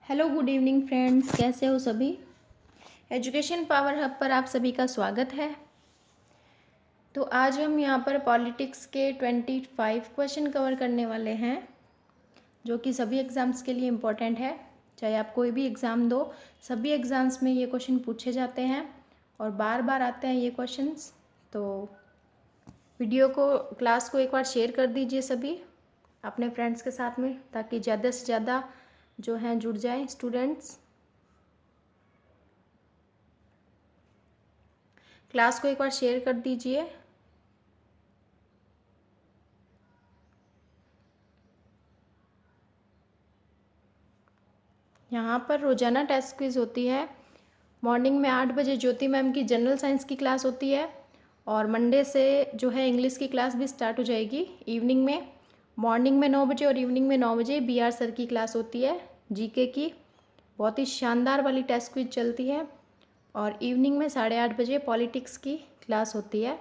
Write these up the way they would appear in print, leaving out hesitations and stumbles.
Hello good evening friends, कैसे हो सभी। एजुकेशन पावर हब पर आप सभी का स्वागत है। तो आज हम यहाँ पर पॉलिटिक्स के 25 क्वेश्चन कवर करने वाले हैं, जो कि सभी एग्ज़ाम्स के लिए इम्पोर्टेंट है। चाहे आप कोई भी एग्ज़ाम दो, सभी एग्ज़ाम्स में ये क्वेश्चन पूछे जाते हैं और बार बार आते हैं ये क्वेश्चंस। तो वीडियो को, क्लास को एक बार शेयर कर दीजिए सभी अपने फ्रेंड्स के साथ में, ताकि ज़्यादा से ज़्यादा जो हैं जुड़ जाएं स्टूडेंट्स। क्लास को एक बार शेयर कर दीजिए। यहाँ पर रोज़ाना टेस्ट क्विज़ होती है। मॉर्निंग में 8 बजे ज्योति मैम की जनरल साइंस की क्लास होती है और मंडे से जो है इंग्लिश की क्लास भी स्टार्ट हो जाएगी इवनिंग में। मॉर्निंग में 9 बजे और इवनिंग में 9 बजे BR सर की क्लास होती है जीके की। बहुत ही शानदार वाली टेस्ट क्विज चलती है। और इवनिंग में 8:30 बजे पॉलिटिक्स की क्लास होती है।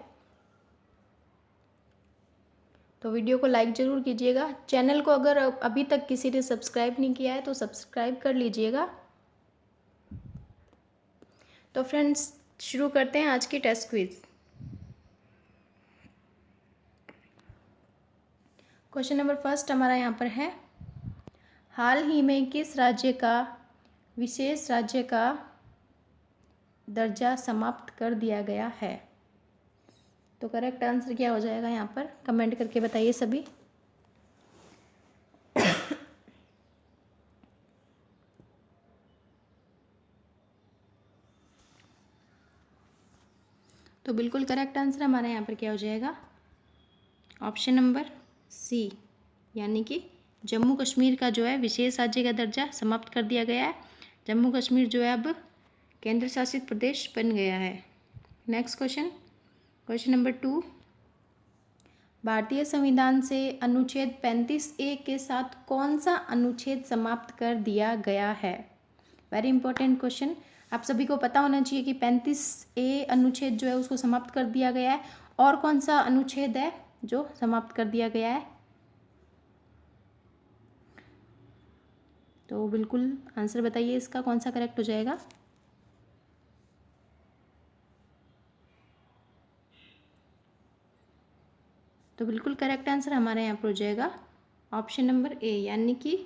तो वीडियो को लाइक ज़रूर कीजिएगा। चैनल को अगर अभी तक किसी ने सब्सक्राइब नहीं किया है तो सब्सक्राइब कर लीजिएगा। तो फ्रेंड्स, शुरू करते हैं आज की test quiz. Question number first हमारा यहाँ पर है, हाल ही में किस राज्य का विशेष राज्य का दर्जा समाप्त कर दिया गया है। तो करेक्ट आंसर क्या हो जाएगा यहाँ पर कमेंट करके बताइए सभी। तो बिल्कुल करेक्ट आंसर हमारा यहाँ पर क्या हो जाएगा, ऑप्शन नंबर सी, यानी कि जम्मू कश्मीर का जो है विशेष राज्य का दर्जा समाप्त कर दिया गया है। जम्मू कश्मीर जो है अब केंद्र शासित प्रदेश बन गया है। नेक्स्ट क्वेश्चन, क्वेश्चन नंबर 2, भारतीय संविधान से अनुच्छेद 35A के साथ कौन सा अनुच्छेद समाप्त कर दिया गया है। Very important question. आप सभी को पता होना चाहिए कि 35A अनुच्छेद जो है उसको समाप्त कर दिया गया है, और कौन सा अनुच्छेद है जो समाप्त कर दिया गया है। तो बिल्कुल आंसर बताइए इसका कौन सा करेक्ट हो जाएगा। तो बिल्कुल करेक्ट आंसर हमारे यहाँ पर हो जाएगा ऑप्शन नंबर ए, यानी कि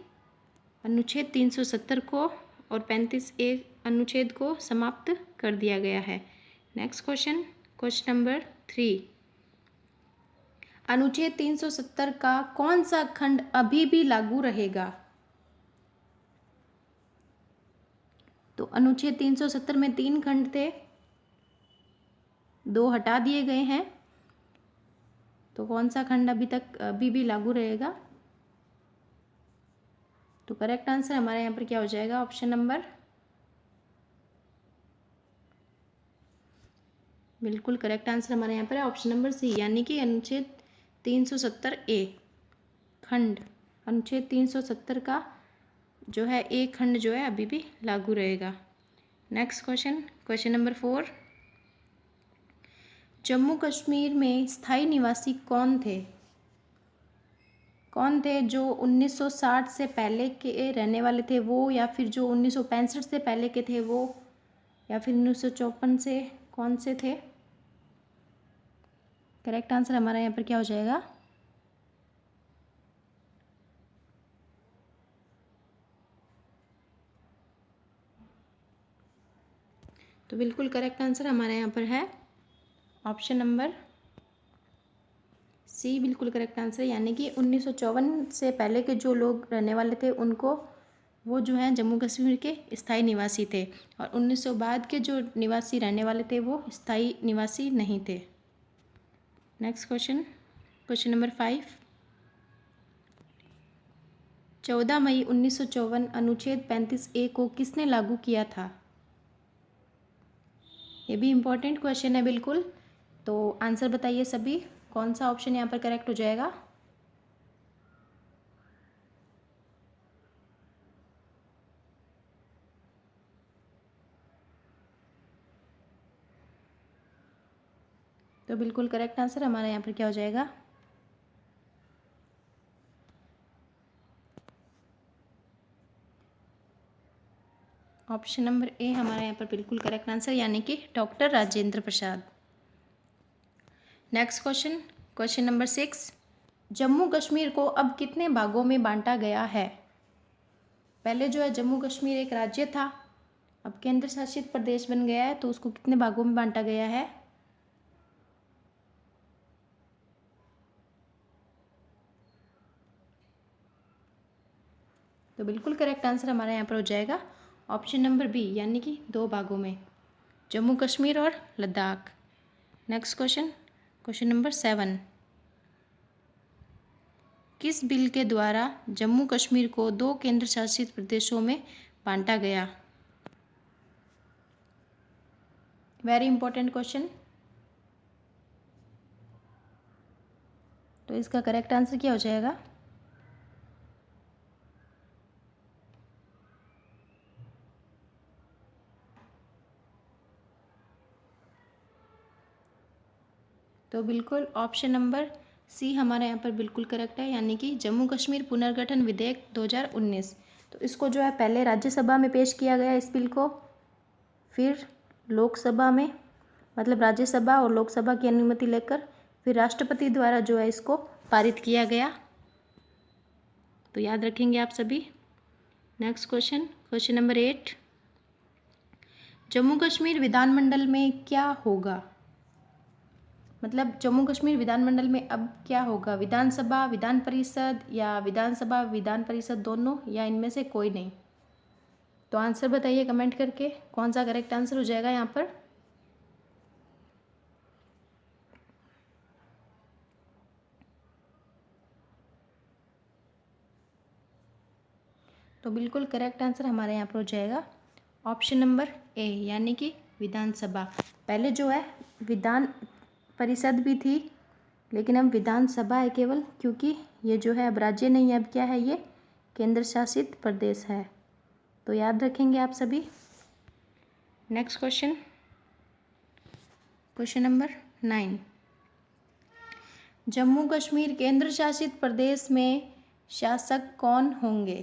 अनुच्छेद 370 को और 35A अनुच्छेद को समाप्त कर दिया गया है। नेक्स्ट क्वेश्चन, क्वेश्चन नंबर 3, अनुच्छेद 370 का कौन सा खंड अभी भी लागू रहेगा। तो अनुच्छेद 370 में 3 खंड थे, 2 हटा दिए गए हैं। तो कौन सा खंड अभी भी लागू रहेगा। तो करेक्ट आंसर हमारे यहाँ पर क्या हो जाएगा, ऑप्शन नंबर, बिल्कुल करेक्ट आंसर हमारे यहाँ पर है ऑप्शन नंबर सी, यानी कि अनुच्छेद 370A खंड, अनुच्छेद 370 का जो है एक खंड जो है अभी भी लागू रहेगा। Next question, question number 4, Jammu Kashmir में स्थायी निवासी कौन थे। कौन थे जो 1960 से पहले के रहने वाले थे वो, या फिर जो 1965 से पहले के थे वो, या फिर 1954 से, कौन से थे। करेक्ट आंसर हमारा यहाँ पर क्या हो जाएगा, तो बिल्कुल करेक्ट आंसर हमारे यहाँ पर है ऑप्शन नंबर सी, बिल्कुल करेक्ट आंसर, यानी कि 1954 से पहले के जो लोग रहने वाले थे उनको, वो जो हैं जम्मू कश्मीर के स्थायी निवासी थे, और 1900 बाद के जो निवासी रहने वाले थे वो स्थायी निवासी नहीं थे। नेक्स्ट क्वेश्चन, क्वेश्चन नंबर 5, 14 मई 1954 अनुच्छेद 35A को किसने लागू किया था। ये भी इम्पोर्टेंट क्वेश्चन है बिल्कुल। तो आंसर बताइए सभी, कौन सा ऑप्शन यहाँ पर करेक्ट हो जाएगा। तो बिल्कुल करेक्ट आंसर हमारा यहाँ पर क्या हो जाएगा, ऑप्शन नंबर ए हमारा यहाँ पर बिल्कुल करेक्ट आंसर, यानी कि doctor Rajendra Prasad. Next question, question number 6, Jammu Kashmir को अब कितने भागों में बांटा गया है? पहले जो है जम्मू कश्मीर एक राज्य था, अब केंद्र शासित प्रदेश बन गया है, तो उसको कितने भागों में बांटा गया है? तो बिल्कुल करेक्ट आंसर हमारा यहाँ पर हो जाएगा ऑप्शन नंबर बी, यानी कि 2 भागों में, जम्मू कश्मीर और Ladakh. Next question, question number 7, किस बिल के द्वारा जम्मू कश्मीर को 2 केंद्र शासित प्रदेशों में बांटा गया? Very important question. तो इसका करेक्ट आंसर क्या हो जाएगा? तो बिल्कुल ऑप्शन नंबर सी हमारे यहाँ पर बिल्कुल करेक्ट है, यानी कि जम्मू कश्मीर पुनर्गठन विधेयक 2019। तो इसको जो है पहले राज्यसभा में पेश किया गया इस बिल को, फिर लोकसभा में, मतलब राज्यसभा और लोकसभा की अनुमति लेकर फिर राष्ट्रपति द्वारा जो है इसको पारित किया गया। तो याद रखेंगे आप सभी। Next question, question number 8, Jammu Kashmir विधानमंडल में क्या होगा? मतलब जम्मू कश्मीर विधानमंडल में अब क्या होगा? विधानसभा, विधान परिषद, या विधानसभा विधान परिषद दोनों, या इनमें से कोई नहीं? तो आंसर बताइए कमेंट करके, कौन सा करेक्ट आंसर हो जाएगा यहाँ पर? तो बिल्कुल करेक्ट आंसर हमारे यहाँ पर हो जाएगा ऑप्शन नंबर ए, यानी कि विधानसभा। पहले जो है विधान परिषद भी थी, लेकिन अब विधानसभा है केवल, क्योंकि ये जो है अब राज्य नहीं है, अब क्या है, ये केंद्र शासित प्रदेश है। तो याद रखेंगे आप सभी। Next question, question number 9, Jammu Kashmir केंद्र शासित प्रदेश में शासक कौन होंगे?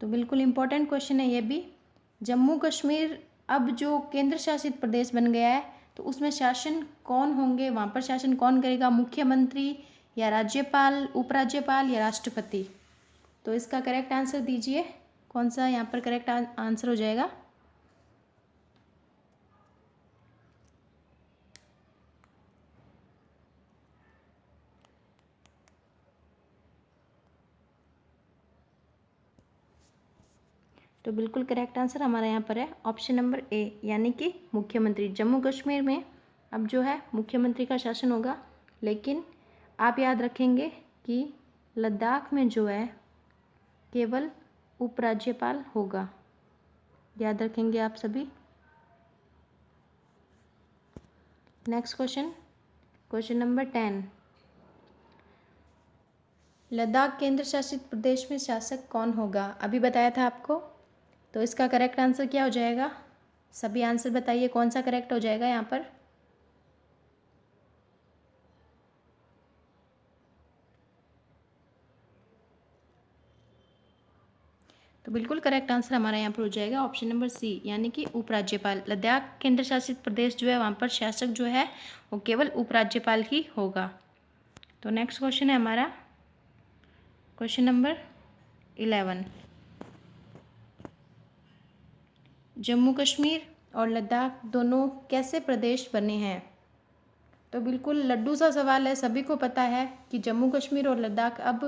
तो बिल्कुल इम्पोर्टेंट क्वेश्चन है ये भी। जम्मू कश्मीर अब जो केंद्र शासित प्रदेश बन गया है, तो उसमें शासन कौन होंगे, वहाँ पर शासन कौन करेगा? मुख्यमंत्री, या राज्यपाल, उपराज्यपाल, या राष्ट्रपति? तो इसका करेक्ट आंसर दीजिए, कौन सा यहाँ पर करेक्ट आंसर हो जाएगा? तो बिल्कुल करेक्ट आंसर हमारा यहाँ पर है ऑप्शन नंबर ए, यानी कि मुख्यमंत्री। जम्मू कश्मीर में अब जो है मुख्यमंत्री का शासन होगा, लेकिन आप याद रखेंगे कि लद्दाख में जो है केवल उपराज्यपाल होगा। याद रखेंगे आप सभी। Next question, question number 10, Ladakh केंद्र शासित प्रदेश में शासक कौन होगा? अभी बताया था आपको। तो इसका करेक्ट आंसर क्या हो जाएगा? सभी आंसर बताइए, कौन सा करेक्ट हो जाएगा यहाँ पर? तो बिल्कुल करेक्ट आंसर हमारा यहाँ पर हो जाएगा ऑप्शन नंबर सी, यानी कि उपराज्यपाल। लद्दाख केंद्र शासित प्रदेश जो है वहाँ पर शासक जो है वो केवल उपराज्यपाल ही होगा। तो नेक्स्ट क्वेश्चन है हमारा क्वेश्चन नंबर 11, जम्मू कश्मीर और लद्दाख दोनों कैसे प्रदेश बने हैं? तो बिल्कुल लड्डू सा सवाल है, सभी को पता है कि जम्मू कश्मीर और लद्दाख अब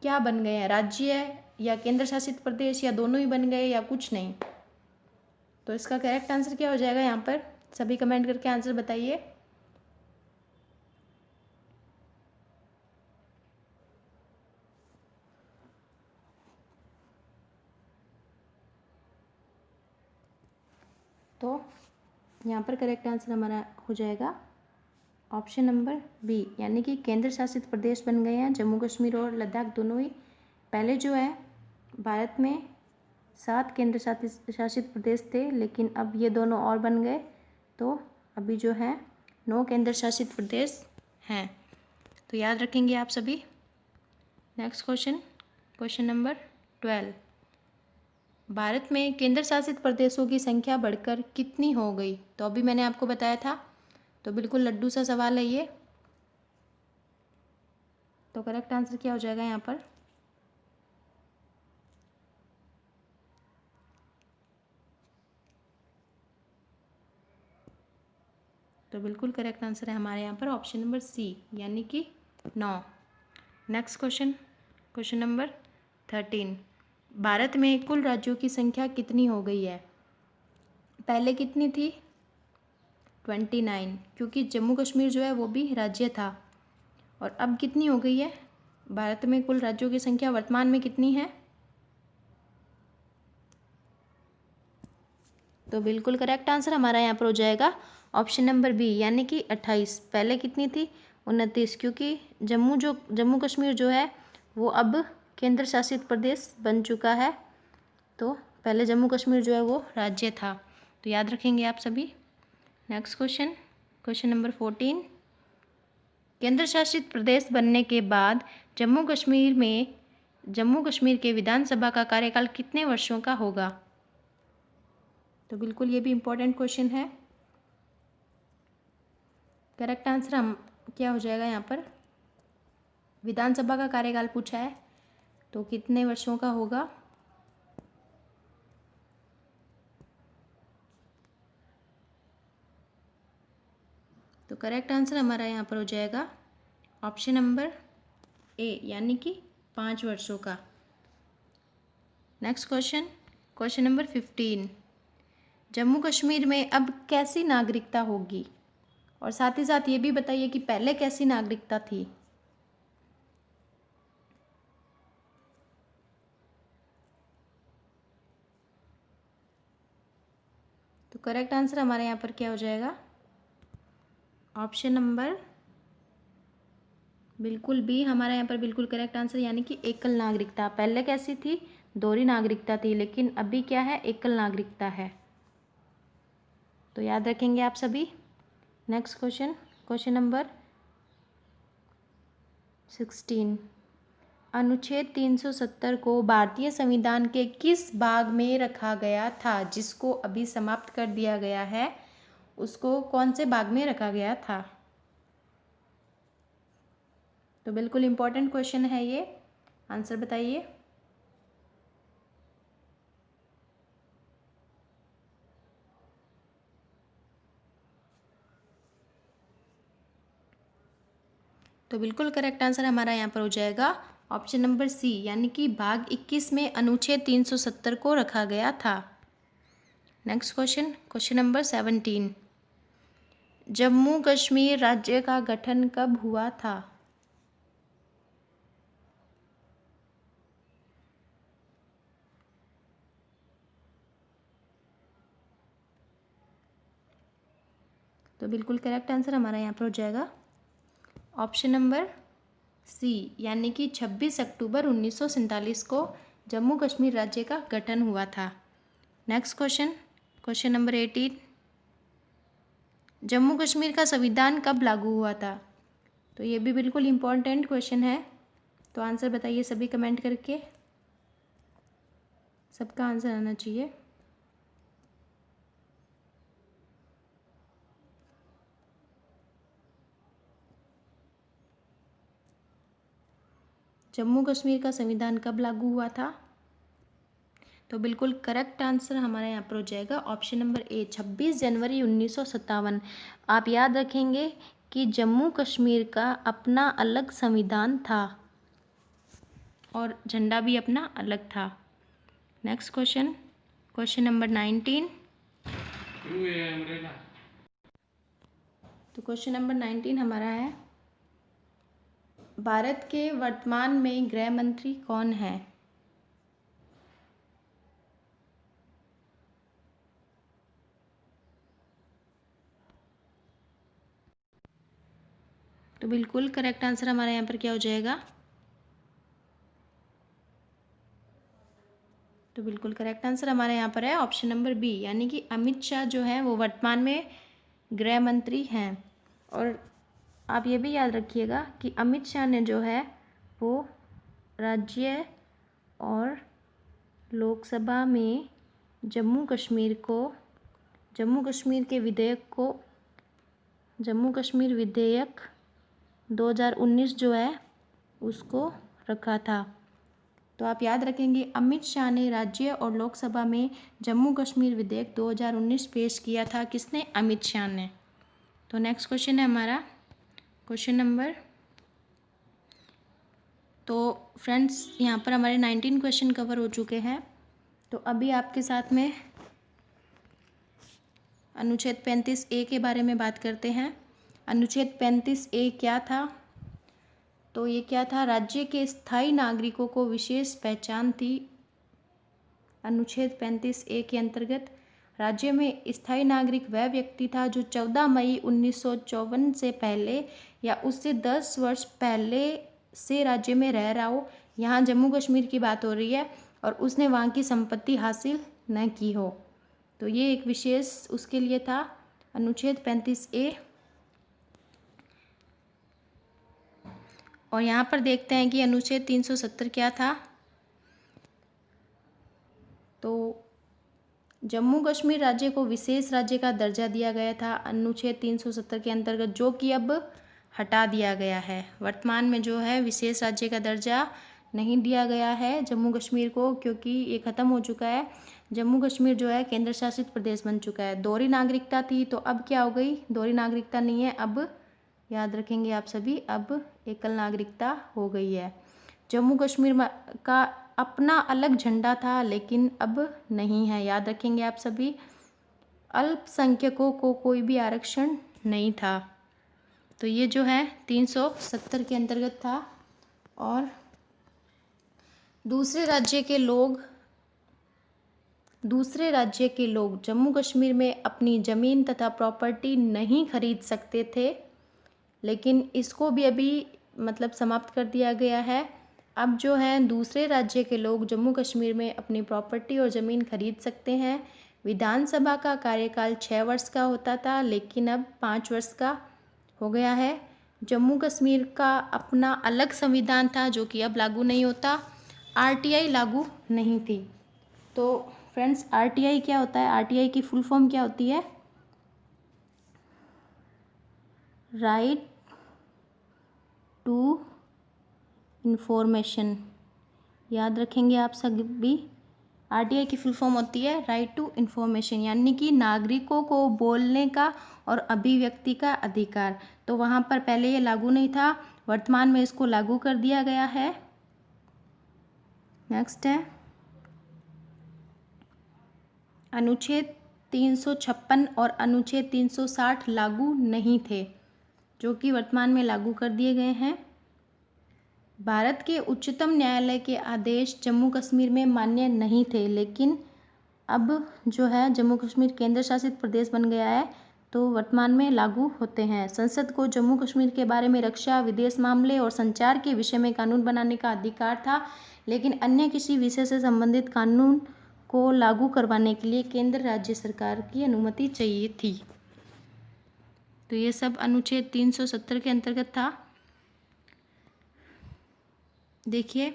क्या बन गए हैं? राज्य है, या केंद्र शासित प्रदेश, या दोनों ही बन गए, या कुछ नहीं? तो इसका करेक्ट आंसर क्या हो जाएगा यहाँ पर? सभी कमेंट करके आंसर बताइए। तो यहाँ पर करेक्ट आंसर हमारा हो जाएगा ऑप्शन नंबर बी, यानी कि केंद्र शासित प्रदेश बन गए हैं जम्मू कश्मीर और लद्दाख दोनों ही। पहले जो है भारत में 7 केंद्र शासित प्रदेश थे, लेकिन अब ये दोनों और बन गए, तो अभी जो है 9 केंद्र शासित प्रदेश हैं। तो याद रखेंगे आप सभी। Next question, question number 12, Bharat में केंद्र शासित प्रदेशों की संख्या बढ़कर कितनी हो गई? तो अभी मैंने आपको बताया था, तो बिल्कुल लड्डू सा सवाल है ये। तो करेक्ट आंसर क्या हो जाएगा यहाँ पर? तो बिल्कुल करेक्ट आंसर है हमारे यहाँ पर ऑप्शन नंबर सी, यानी कि 9। Next question, question number 13। Bharat में कुल राज्यों की संख्या कितनी हो गई है? पहले कितनी थी? 29, क्योंकि जम्मू कश्मीर जो है वो भी राज्य था। और अब कितनी हो गई है? भारत में कुल राज्यों की संख्या वर्तमान में कितनी है? तो बिल्कुल करेक्ट आंसर हमारा यहाँ पर हो जाएगा ऑप्शन नंबर बी, यानी कि 28। पहले कितनी थी? 29, क्योंकि जम्मू कश्मीर जो है वो अब केंद्र शासित प्रदेश बन चुका है। तो पहले जम्मू कश्मीर जो है वो राज्य था। तो याद रखेंगे आप सभी। Next question, question number 14। केंद्र शासित प्रदेश बनने के बाद जम्मू कश्मीर के विधानसभा का कार्यकाल कितने वर्षों का होगा? तो बिल्कुल ये भी इम्पोर्टेंट क्वेश्चन है। करेक्ट आंसर हम क्या हो जाएगा यहाँ पर? विधानसभा का कार्यकाल पूछा है, तो कितने वर्षों का होगा? तो करेक्ट आंसर हमारा यहाँ पर हो जाएगा ऑप्शन नंबर ए, यानी कि 5 वर्षों का। Next question, question number 15। Jammu Kashmir में अब कैसी नागरिकता होगी? और साथ ही साथ ये भी बताइए कि पहले कैसी नागरिकता थी? तो करेक्ट आंसर हमारे यहाँ पर क्या हो जाएगा? ऑप्शन नंबर बिल्कुल बी हमारा यहाँ पर बिल्कुल करेक्ट आंसर, यानी कि एकल नागरिकता। पहले कैसी थी? दोहरी नागरिकता थी, लेकिन अभी क्या है? एकल नागरिकता है। तो याद रखेंगे आप सभी। Next question, question number 16। अनुच्छेद 370 को भारतीय संविधान के किस भाग में रखा गया था, जिसको अभी समाप्त कर दिया गया है? उसको कौन से भाग में रखा गया था? तो बिल्कुल इम्पोर्टेंट क्वेश्चन है ये, आंसर बताइए। तो बिल्कुल करेक्ट आंसर हमारा यहाँ पर हो जाएगा ऑप्शन नंबर सी, यानी कि भाग 21 में अनुच्छेद 370 को रखा गया था। Next question, question number 17। Jammu Kashmir राज्य का गठन कब हुआ था? तो बिल्कुल करेक्ट आंसर हमारा यहाँ पर हो जाएगा ऑप्शन नंबर सी, यानी कि 26 अक्टूबर 1947 को जम्मू कश्मीर राज्य का गठन हुआ था। Next question, question number 18। Jammu Kashmir का संविधान कब लागू हुआ था? तो ये भी बिल्कुल इम्पोर्टेंट क्वेश्चन है। तो आंसर बताइए सभी कमेंट करके, सबका आंसर आना चाहिए। जम्मू कश्मीर का संविधान कब लागू हुआ था? तो बिल्कुल करेक्ट आंसर हमारा यहाँ पर हो जाएगा ऑप्शन नंबर ए, 26 जनवरी 1957। आप याद रखेंगे कि जम्मू कश्मीर का अपना अलग संविधान था और झंडा भी अपना अलग था। Next question, question number 19। तो क्वेश्चन नंबर 19 हमारा है, भारत के वर्तमान में गृह मंत्री कौन है? तो बिल्कुल करेक्ट आंसर हमारा यहाँ पर क्या हो जाएगा? तो बिल्कुल करेक्ट आंसर हमारे यहाँ पर है ऑप्शन नंबर बी, यानी कि अमित शाह जो है वो वर्तमान में गृह मंत्री हैं। और आप ये भी याद रखिएगा कि अमित शाह ने जो है वो राज्य और लोकसभा में जम्मू कश्मीर विधेयक 2019 जो है उसको रखा था। तो आप याद रखेंगे, अमित शाह ने राज्य और लोकसभा में जम्मू कश्मीर विधेयक 2019 पेश किया था। किसने? अमित शाह ने। तो नेक्स्ट क्वेश्चन है हमारा क्वेश्चन नंबर, तो फ्रेंड्स यहाँ पर हमारे 19 क्वेश्चन कवर हो चुके हैं। तो अभी आपके साथ में अनुच्छेद 35A के बारे में बात करते हैं। अनुच्छेद 35A क्या था? तो ये क्या था? राज्य के स्थायी नागरिकों को विशेष पहचान थी। अनुच्छेद 35A के अंतर्गत राज्य में स्थायी नागरिक वह व्यक्ति था जो 14 मई 1954 से पहले या उससे 10 वर्ष पहले से राज्य में रह रहा हो। यहाँ जम्मू कश्मीर की बात हो रही है, और उसने वहाँ की संपत्ति हासिल न की हो। तो ये एक विशेष उसके लिए था, अनुच्छेद 35A। और यहाँ पर देखते हैं कि अनुच्छेद 370 क्या था। तो जम्मू कश्मीर राज्य को विशेष राज्य का दर्जा दिया गया था अनुच्छेद 370 के अंतर्गत, जो कि अब हटा दिया गया है। वर्तमान में जो है विशेष राज्य का दर्जा नहीं दिया गया है जम्मू कश्मीर को, क्योंकि ये ख़त्म हो चुका है। जम्मू कश्मीर जो है केंद्र शासित प्रदेश बन चुका है। दोहरी नागरिकता थी, तो अब क्या हो गई? दोहरी नागरिकता नहीं है, अब याद रखेंगे आप सभी, अब एकल नागरिकता हो गई है। जम्मू कश्मीर का अपना अलग झंडा था, लेकिन अब नहीं है, याद रखेंगे आप सभी। अल्पसंख्यकों को कोई भी आरक्षण नहीं था। तो ये जो है 370 के अंतर्गत था। और दूसरे राज्य के लोग जम्मू कश्मीर में अपनी ज़मीन तथा प्रॉपर्टी नहीं खरीद सकते थे, लेकिन इसको भी अभी मतलब समाप्त कर दिया गया है। अब जो है दूसरे राज्य के लोग जम्मू कश्मीर में अपनी प्रॉपर्टी और ज़मीन खरीद सकते हैं। विधानसभा का कार्यकाल 6 वर्ष का होता था, लेकिन अब 5 वर्ष का हो गया है। जम्मू कश्मीर का अपना अलग संविधान था, जो कि अब लागू नहीं होता। RTI लागू नहीं थी। तो फ्रेंड्स, RTI क्या होता है? RTI की फुल फॉर्म क्या होती है? Right to information. याद रखेंगे आप सभी, RTI की फुल फॉर्म होती है राइट टू इंफॉर्मेशन, यानी कि नागरिकों को बोलने का और अभिव्यक्ति का अधिकार। तो वहाँ पर पहले ये लागू नहीं था, वर्तमान में इसको लागू कर दिया गया है। नेक्स्ट है अनुच्छेद 356 और अनुच्छेद 360 लागू नहीं थे, जो कि वर्तमान में लागू कर दिए गए हैं। भारत के उच्चतम न्यायालय के आदेश जम्मू कश्मीर में मान्य नहीं थे, लेकिन अब जो है जम्मू कश्मीर केंद्र शासित प्रदेश बन गया है, तो वर्तमान में लागू होते हैं। संसद को जम्मू कश्मीर के बारे में रक्षा, विदेश मामले और संचार के विषय में कानून बनाने का अधिकार था, लेकिन अन्य किसी विषय से संबंधित कानून को लागू करवाने के लिए केंद्र राज्य सरकार की अनुमति चाहिए थी। तो ये सब अनुच्छेद 370 के अंतर्गत था। देखिए,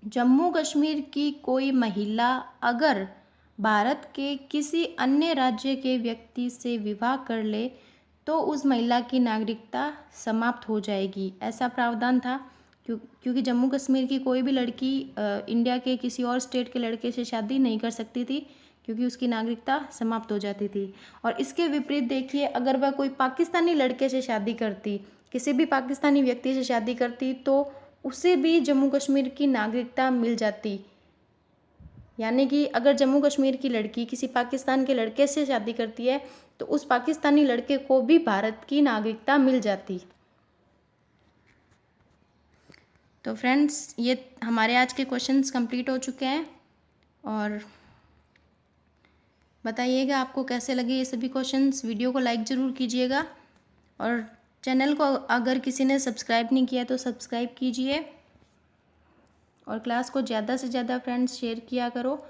जम्मू कश्मीर की कोई महिला अगर भारत के किसी अन्य राज्य के व्यक्ति से विवाह कर ले तो उस महिला की नागरिकता समाप्त हो जाएगी, ऐसा प्रावधान था। क्योंकि जम्मू कश्मीर की कोई भी लड़की इंडिया के किसी और स्टेट के लड़के से शादी नहीं कर सकती थी, क्योंकि उसकी नागरिकता समाप्त हो जाती थी। और इसके विपरीत देखिए, अगर वह कोई पाकिस्तानी लड़के से शादी करती, किसी भी पाकिस्तानी व्यक्ति से शादी करती, तो उसे भी जम्मू कश्मीर की नागरिकता मिल जाती। यानी कि अगर जम्मू कश्मीर की लड़की किसी पाकिस्तान के लड़के से शादी करती है, तो उस पाकिस्तानी लड़के को भी भारत की नागरिकता मिल जाती। तो फ्रेंड्स, ये हमारे आज के क्वेश्चंस कंप्लीट हो चुके हैं, और बताइएगा आपको कैसे लगे ये सभी क्वेश्चंस। वीडियो को लाइक ज़रूर कीजिएगा, और चैनल को अगर किसी ने सब्सक्राइब नहीं किया तो सब्सक्राइब कीजिए, और क्लास को ज़्यादा से ज़्यादा फ्रेंड्स शेयर किया करो।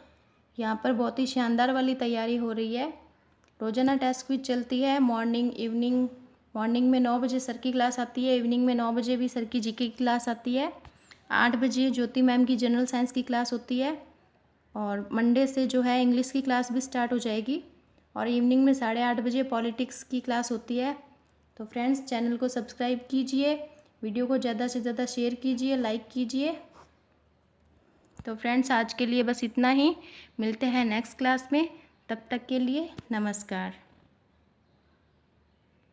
यहाँ पर बहुत ही शानदार वाली तैयारी हो रही है। रोज़ाना टेस्ट क्विज चलती है, मॉर्निंग इवनिंग। मॉर्निंग में 9 बजे सर की क्लास आती है, इवनिंग में 9 बजे भी सर की जीके की क्लास आती है। 8 बजे ज्योति मैम की जनरल साइंस की क्लास होती है, और मंडे से जो है इंग्लिश की क्लास भी स्टार्ट हो जाएगी और इवनिंग में 8:30 बजे पॉलिटिक्स की क्लास होती है। तो फ्रेंड्स चैनल को सब्सक्राइब कीजिए, वीडियो को ज़्यादा से ज़्यादा शेयर कीजिए, लाइक कीजिए। तो फ्रेंड्स आज के लिए बस इतना ही, मिलते हैं नेक्स्ट क्लास में, तब तक के लिए नमस्कार।